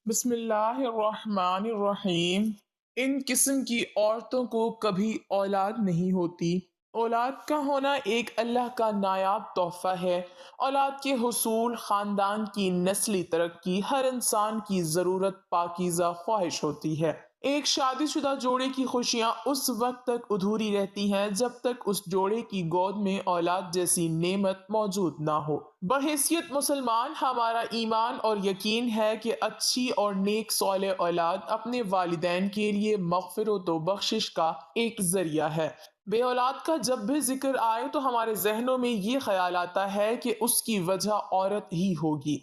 بسم اللہ الرحمن الرحیم۔ ان قسم کی عورتوں کو کبھی اولاد نہیں ہوتی۔ اولاد کا ہونا ایک اللہ کا نایاب تحفہ ہے۔ اولاد کے حصول، خاندان کی نسلی ترقی، ہر انسان کی ضرورت پاکیزہ خواہش ہوتی ہے۔ ایک شادی شدہ جوڑے کی خوشیاں اس وقت تک ادھوری رہتی ہیں جب تک اس جوڑے کی گود میں اولاد جیسی نعمت موجود نہ ہو۔ بحیثیت مسلمان، ہمارا ایمان اور یقین ہے کہ اچھی اور نیک صالح اولاد اپنے والدین کے لیے مغفرت و بخشش کا ایک ذریعہ ہے۔ بے اولاد کا جب بھی ذکر آئے تو ہمارے ذہنوں میں یہ خیال آتا ہے کہ اس کی وجہ عورت ہی ہوگی۔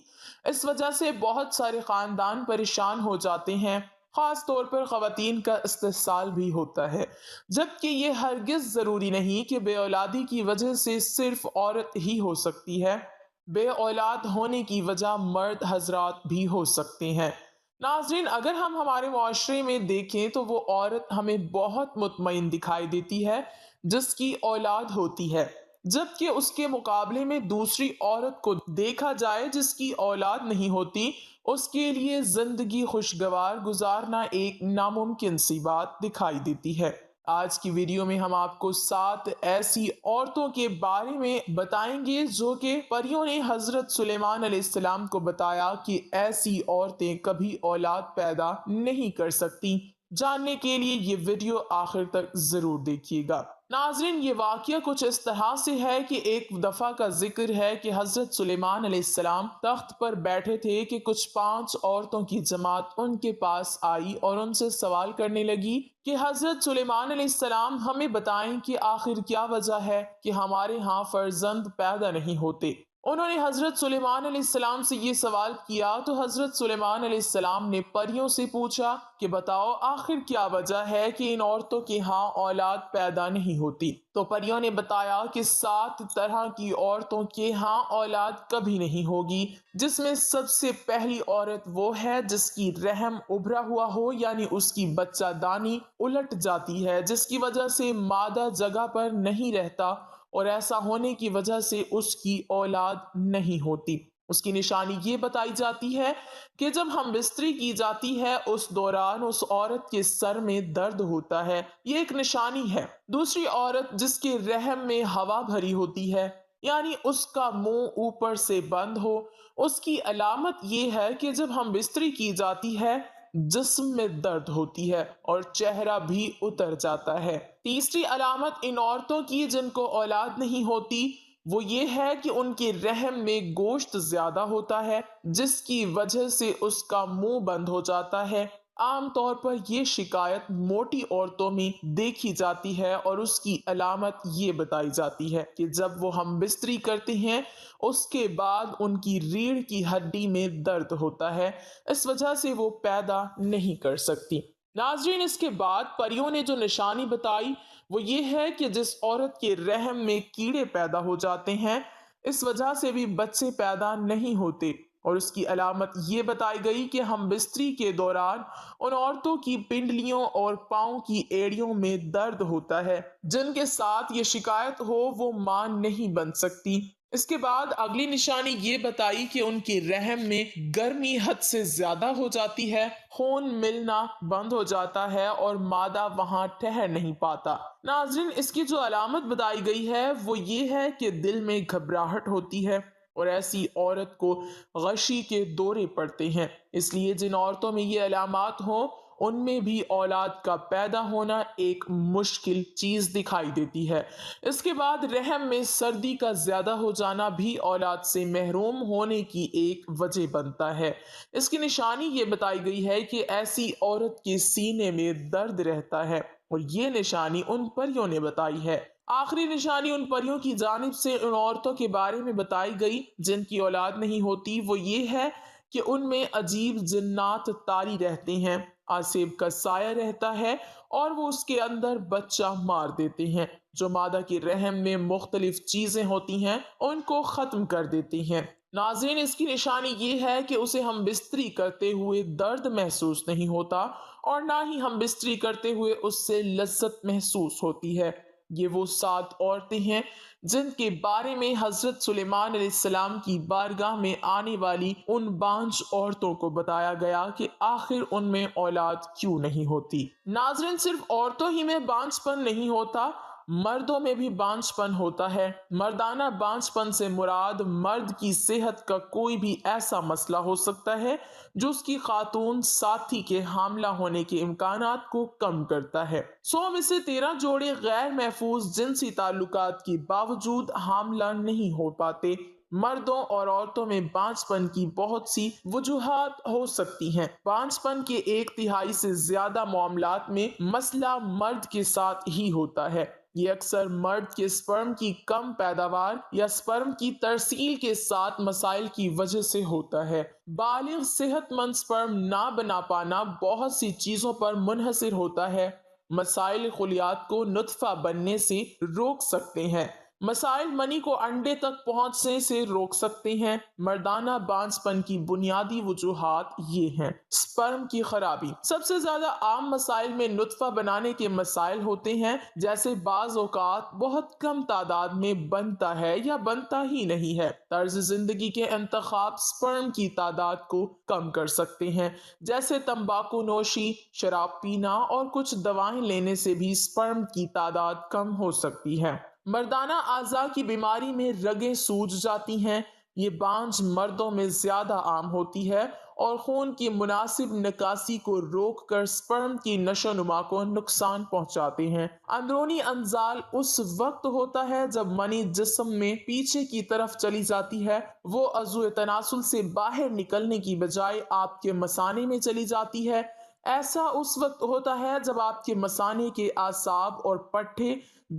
اس وجہ سے بہت سارے خاندان پریشان ہو جاتے ہیں، خاص طور پر خواتین کا استحصال بھی ہوتا ہے، جبکہ یہ ہرگز ضروری نہیں کہ بے اولادی کی وجہ سے صرف عورت ہی ہو سکتی ہے۔ بے اولاد ہونے کی وجہ مرد حضرات بھی ہو سکتے ہیں۔ ناظرین، اگر ہم ہمارے معاشرے میں دیکھیں تو وہ عورت ہمیں بہت مطمئن دکھائی دیتی ہے جس کی اولاد ہوتی ہے، جبکہ اس کے مقابلے میں دوسری عورت کو دیکھا جائے جس کی اولاد نہیں ہوتی، اس کے لیے زندگی خوشگوار گزارنا ایک ناممکن سی بات دکھائی دیتی ہے۔ آج کی ویڈیو میں ہم آپ کو 7 ایسی عورتوں کے بارے میں بتائیں گے جو کہ پریوں نے حضرت سلیمان علیہ السلام کو بتایا کہ ایسی عورتیں کبھی اولاد پیدا نہیں کر سکتی۔ جاننے کے لیے یہ ویڈیو آخر تک ضرور دیکھیے گا۔ ناظرین، یہ واقعہ کچھ اس طرح سے ہے کہ ایک دفعہ کا ذکر ہے کہ حضرت سلیمان علیہ السلام تخت پر بیٹھے تھے کہ کچھ 5 عورتوں کی جماعت ان کے پاس آئی اور ان سے سوال کرنے لگی کہ حضرت سلیمان علیہ السلام ہمیں بتائیں کہ آخر کیا وجہ ہے کہ ہمارے ہاں فرزند پیدا نہیں ہوتے۔ انہوں نے حضرت سلیمان علیہ السلام سے یہ سوال کیا تو حضرت سلیمان علیہ السلام نے پریوں سے پوچھا کہ بتاؤ آخر کیا وجہ ہے کہ ان عورتوں کے ہاں اولاد پیدا نہیں ہوتی۔ تو پریوں نے بتایا کہ 7 طرح کی عورتوں کے ہاں اولاد کبھی نہیں ہوگی، جس میں سب سے پہلی عورت وہ ہے جس کی رحم ابھرا ہوا ہو، یعنی اس کی بچہ دانی الٹ جاتی ہے، جس کی وجہ سے مادہ جگہ پر نہیں رہتا اور ایسا ہونے کی وجہ سے اس کی اولاد نہیں ہوتی۔ اس کی نشانی یہ بتائی جاتی ہے کہ جب ہم بستری کی جاتی ہے اس دوران اس عورت کے سر میں درد ہوتا ہے، یہ ایک نشانی ہے۔ دوسری عورت جس کے رحم میں ہوا بھری ہوتی ہے، یعنی اس کا منہ اوپر سے بند ہو، اس کی علامت یہ ہے کہ جب ہم بستری کی جاتی ہے جسم میں درد ہوتی ہے اور چہرہ بھی اتر جاتا ہے۔ تیسری علامت ان عورتوں کی جن کو اولاد نہیں ہوتی وہ یہ ہے کہ ان کے رحم میں گوشت زیادہ ہوتا ہے، جس کی وجہ سے اس کا منہ بند ہو جاتا ہے۔ عام طور پر یہ شکایت موٹی عورتوں میں دیکھی جاتی ہے اور اس کی علامت یہ بتائی جاتی ہے کہ جب وہ ہم بستری کرتے ہیں اس کے بعد ان کی ریڑھ کی ہڈی میں درد ہوتا ہے، اس وجہ سے وہ پیدا نہیں کر سکتی۔ ناظرین، اس کے بعد پریوں نے جو نشانی بتائی وہ یہ ہے کہ جس عورت کے رحم میں کیڑے پیدا ہو جاتے ہیں اس وجہ سے بھی بچے پیدا نہیں ہوتے، اور اس کی علامت یہ بتائی گئی کہ ہم بستری کے دوران ان عورتوں کی پنڈلیوں اور پاؤں کی ایڑیوں میں درد ہوتا ہے، جن کے ساتھ یہ شکایت ہو وہ ماں نہیں بن سکتی۔ اس کے بعد اگلی نشانی یہ بتائی کہ ان کے رحم میں گرمی حد سے زیادہ ہو جاتی ہے، خون ملنا بند ہو جاتا ہے اور مادہ وہاں ٹھہر نہیں پاتا۔ ناظرین، اس کی جو علامت بتائی گئی ہے وہ یہ ہے کہ دل میں گھبراہٹ ہوتی ہے اور ایسی عورت کو غشی کے دورے پڑتے ہیں۔ اس لیے جن عورتوں میں یہ علامات ہوں ان میں بھی اولاد کا پیدا ہونا ایک مشکل چیز دکھائی دیتی ہے۔ اس کے بعد رحم میں سردی کا زیادہ ہو جانا بھی اولاد سے محروم ہونے کی ایک وجہ بنتا ہے۔ اس کی نشانی یہ بتائی گئی ہے کہ ایسی عورت کے سینے میں درد رہتا ہے، اور یہ نشانی ان پریوں نے بتائی ہے۔ آخری نشانی ان پریوں کی جانب سے ان عورتوں کے بارے میں بتائی گئی جن کی اولاد نہیں ہوتی وہ یہ ہے کہ ان میں عجیب جنات طاری رہتے ہیں، آسیب کا سایہ رہتا ہے اور وہ اس کے اندر بچہ مار دیتے ہیں۔ جو مادہ کے رحم میں مختلف چیزیں ہوتی ہیں ان کو ختم کر دیتی ہیں۔ ناظرین، اس کی نشانی یہ ہے کہ اسے ہم بستری کرتے ہوئے درد محسوس نہیں ہوتا اور نہ ہی ہم بستری کرتے ہوئے اس سے لذت محسوس ہوتی ہے۔ یہ وہ 7 عورتیں ہیں جن کے بارے میں حضرت سلیمان علیہ السلام کی بارگاہ میں آنے والی ان بانجھ عورتوں کو بتایا گیا کہ آخر ان میں اولاد کیوں نہیں ہوتی۔ ناظرین، صرف عورتوں ہی میں بانجھ پن نہیں ہوتا، مردوں میں بھی بانجھ پن ہوتا ہے۔ مردانہ بانجھ پن سے مراد مرد کی صحت کا کوئی بھی ایسا مسئلہ ہو سکتا ہے جو اس کی خاتون ساتھی کے حاملہ ہونے کے امکانات کو کم کرتا ہے۔ 100 میں سے 13 جوڑے غیر محفوظ جنسی تعلقات کے باوجود حاملہ نہیں ہو پاتے۔ مردوں اور عورتوں میں بانجھ پن کی بہت سی وجوہات ہو سکتی ہیں۔ بانجھ پن کے 1/3 سے زیادہ معاملات میں مسئلہ مرد کے ساتھ ہی ہوتا ہے۔ یہ اکثر مرد کے سپرم کی کم پیداوار یا سپرم کی ترسیل کے ساتھ مسائل کی وجہ سے ہوتا ہے۔ بالغ صحت مند سپرم نہ بنا پانا بہت سی چیزوں پر منحصر ہوتا ہے۔ مسائل خلیات کو نطفہ بننے سے روک سکتے ہیں۔ مسائل منی کو انڈے تک پہنچنے سے روک سکتے ہیں۔ مردانہ بانجھ پن کی بنیادی وجوہات یہ ہیں۔ سپرم کی خرابی۔ سب سے زیادہ عام مسائل میں نطفہ بنانے کے مسائل ہوتے ہیں، جیسے بعض اوقات بہت کم تعداد میں بنتا ہے یا بنتا ہی نہیں ہے۔ طرز زندگی کے انتخاب سپرم کی تعداد کو کم کر سکتے ہیں، جیسے تمباکو نوشی، شراب پینا اور کچھ دوائیں لینے سے بھی سپرم کی تعداد کم ہو سکتی ہے۔ مردانہ اعضاء کی بیماری میں رگیں سوج جاتی ہیں۔ یہ بانجھ مردوں میں زیادہ عام ہوتی ہے اور خون کی مناسب نکاسی کو روک کر سپرم کی نشو و نما کو نقصان پہنچاتے ہیں۔ اندرونی انزال اس وقت ہوتا ہے جب منی جسم میں پیچھے کی طرف چلی جاتی ہے۔ وہ عضو تناسل سے باہر نکلنے کی بجائے آپ کے مثانے میں چلی جاتی ہے۔ ایسا اس وقت ہوتا ہے جب آپ کے مثانے کے اعصاب اور پٹھے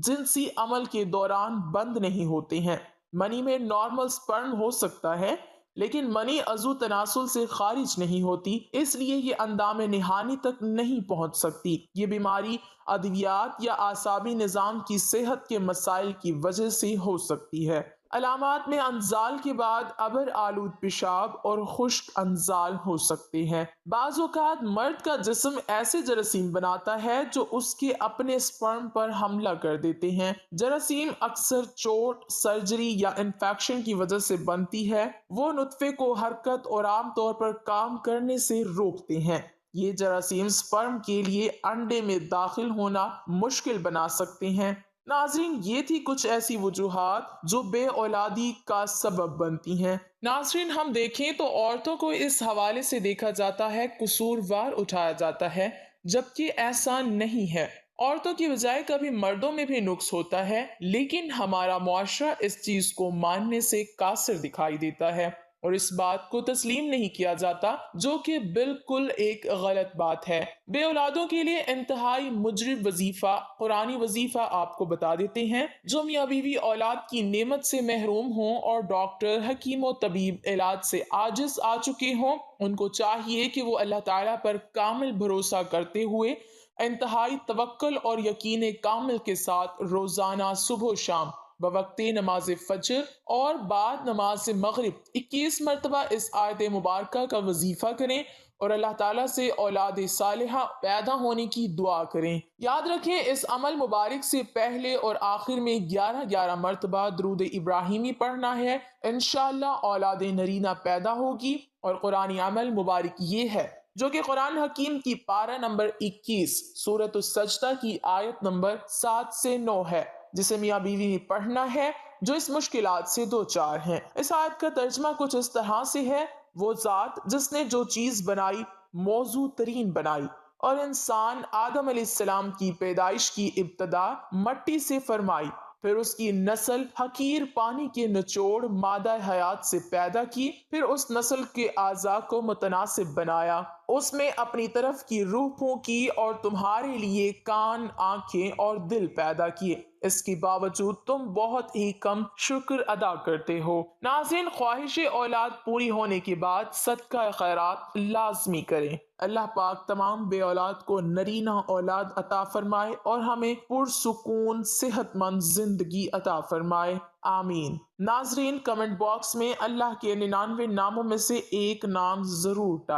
جنسی عمل کے دوران بند نہیں ہوتے ہیں۔ منی میں نارمل سپرم ہو سکتا ہے، لیکن منی عضو تناسل سے خارج نہیں ہوتی، اس لیے یہ اندام نہانی تک نہیں پہنچ سکتی۔ یہ بیماری ادویات یا اعصابی نظام کی صحت کے مسائل کی وجہ سے ہو سکتی ہے۔ علامات میں انزال کے بعد ابر آلود پیشاب اور خشک انزال ہو سکتے ہیں۔ بعض اوقات مرد کا جسم ایسے جراثیم بناتا ہے جو اس کے اپنے سپرم پر حملہ کر دیتے ہیں۔ جراثیم اکثر چوٹ، سرجری یا انفیکشن کی وجہ سے بنتی ہے۔ وہ نطفے کو حرکت اور عام طور پر کام کرنے سے روکتے ہیں۔ یہ جراثیم سپرم کے لیے انڈے میں داخل ہونا مشکل بنا سکتے ہیں۔ ناظرین، یہ تھی کچھ ایسی وجوہات جو بے اولادی کا سبب بنتی ہیں۔ ناظرین، ہم دیکھیں تو عورتوں کو اس حوالے سے دیکھا جاتا ہے، قصوروار اٹھایا جاتا ہے، جبکہ ایسا نہیں ہے۔ عورتوں کی بجائے کبھی مردوں میں بھی نقص ہوتا ہے، لیکن ہمارا معاشرہ اس چیز کو ماننے سے قاصر دکھائی دیتا ہے اور اس بات کو تسلیم نہیں کیا جاتا، جو کہ بالکل ایک غلط بات ہے۔ بے اولادوں کے لیے انتہائی مجرب وظیفہ، قرآنی وظیفہ آپ کو بتا دیتے ہیں۔ جو میاں بیوی اولاد کی نعمت سے محروم ہوں اور ڈاکٹر، حکیم و طبیب علاج سے عاجز آ چکے ہوں، ان کو چاہیے کہ وہ اللہ تعالیٰ پر کامل بھروسہ کرتے ہوئے انتہائی توکل اور یقین کامل کے ساتھ روزانہ صبح و شام بوقت نماز فجر اور بعد نماز مغرب 21 مرتبہ اس آیت مبارکہ کا وظیفہ کریں اور اللہ تعالیٰ سے اولاد صالحہ پیدا ہونے کی دعا کریں۔ یاد رکھیں، اس عمل مبارک سے پہلے اور آخر میں 11 مرتبہ درود ابراہیمی پڑھنا ہے۔ انشاءاللہ اولاد نرینہ پیدا ہوگی۔ اور قرآنی عمل مبارک یہ ہے، جو کہ قرآن حکیم کی پارہ نمبر 21 سورۃ السجدہ کی آیت نمبر 7 سے 9 ہے، جسے میاں بیوی نے پڑھنا ہے جو اس مشکلات سے دوچار ہیں۔ اس آیت کا ترجمہ کچھ اس طرح سے ہے: وہ ذات جس نے جو چیز بنائی موضوع ترین بنائی، اور انسان آدم علیہ السلام کی پیدائش کی ابتدا مٹی سے فرمائی، پھر اس کی نسل حقیر پانی کے نچوڑ مادہ حیات سے پیدا کی، پھر اس نسل کے اعضاء کو متناسب بنایا، اس میں اپنی طرف کی روح پھونکی اور تمہارے لیے کان، آنکھیں اور دل پیدا کیے۔ اس کے باوجود تم بہت ہی کم شکر ادا کرتے ہو۔ ناظرین، خواہش اولاد پوری ہونے کے بعد صدقہ خیرات لازمی کریں۔ اللہ پاک تمام بے اولاد کو نرینہ اولاد عطا فرمائے اور ہمیں پرسکون صحت مند زندگی عطا فرمائے، آمین۔ ناظرین، کمنٹ باکس میں اللہ کے 99 ناموں میں سے ایک نام ضرور ٹائپ